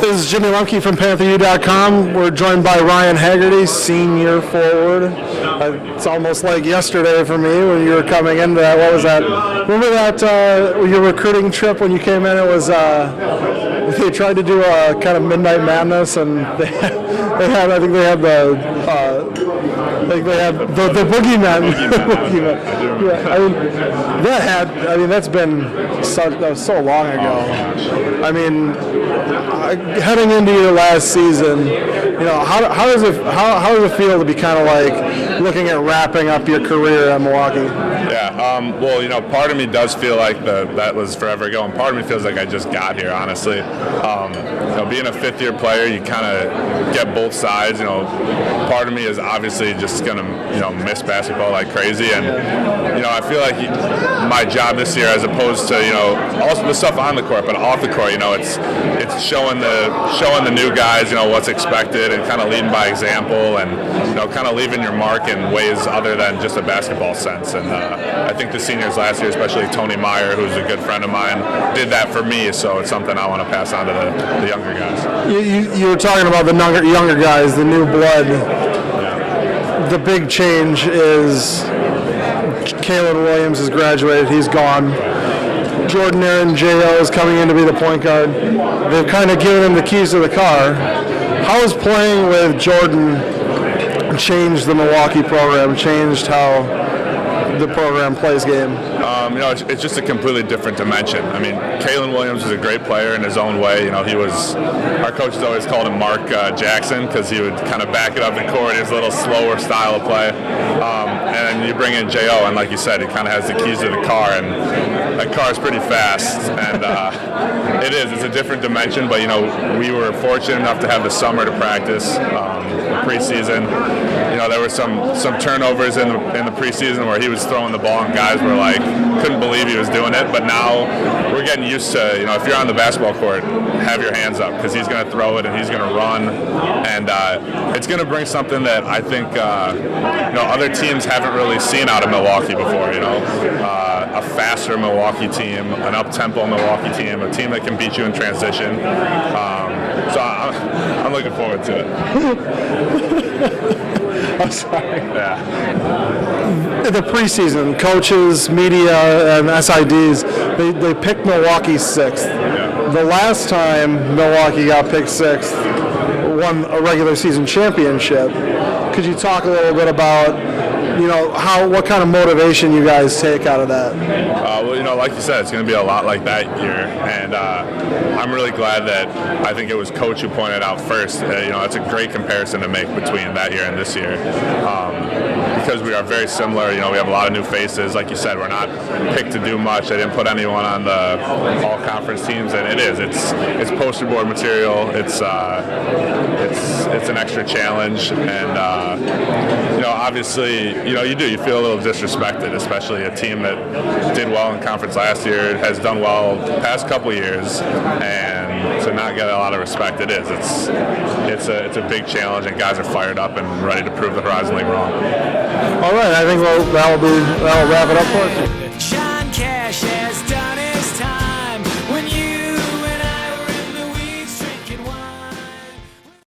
This is Jimmy Lemke from PantherU.com. We're joined by Ryan Haggerty, senior forward. It's almost like yesterday for me when you were coming into that. What was that? Remember that your recruiting trip when you came in? It was they tried to do a kind of midnight madness, and they had the boogeyman. That's been that was so long ago. I mean, heading into your last season, how does it feel to be kind of like looking at wrapping up your career at Milwaukee? Yeah, part of me does feel like that was forever ago, and part of me feels like I just got here, honestly. Being a fifth-year player, you kind of get both sides. Part of me is obviously just going to, miss basketball like crazy, and, I feel like my job this year, as opposed to, also the stuff on the court, but off the court, it's showing the new guys, what's expected, and kind of leading by example, and, kind of leaving your mark in ways other than just a basketball sense. And I think the seniors last year, especially Tony Meyer, who's a good friend of mine, did that for me, so it's something I want to pass on to the younger guys. You were talking about the younger guys, the new blood. Yeah. The big change is Kalen Williams has graduated. He's gone. Jordan Aaron J.O. is coming in to be the point guard. They've kind of given him the keys to the car. How has playing with Jordan changed the Milwaukee program, changed how the program plays game? It's just a completely different dimension. I mean, Kalen Williams is a great player in his own way. Our coaches always called him Mark Jackson because he would kind of back it up the court, his little slower style of play. And you bring in J.O., and like you said, he kind of has the keys to the car, and that car is pretty fast. And it's a different dimension, but, we were fortunate enough to have the summer to practice, the preseason. There were some turnovers in the preseason where he was throwing the ball and guys were like, couldn't believe he was doing it. But now we're getting used to, if you're on the basketball court, have your hands up because he's going to throw it and he's going to run. And it's going to bring something that I think, other teams haven't really seen out of Milwaukee before, a faster Milwaukee team, an up-tempo Milwaukee team, a team that can beat you in transition. So I'm looking forward to it. I'm sorry. Yeah. The preseason, coaches, media, and SIDs, they picked Milwaukee sixth. Yeah. The last time Milwaukee got picked sixth, won a regular season championship. Could you talk a little bit about, what kind of motivation you guys take out of that? Like you said, it's going to be a lot like that year, and I'm really glad that I think it was Coach who pointed out first. It's a great comparison to make between that year and this year, because we are very similar. We have a lot of new faces. Like you said, we're not picked to do much. I didn't put anyone on the all-conference teams, and it's poster board material. It's an extra challenge, and obviously, you feel a little disrespected, especially a team that did well in conference last year, has done well the past couple years, and to not get a lot of respect, it's a big challenge, and guys are fired up and ready to prove the Horizon League wrong. All right, I think that'll wrap it up for us.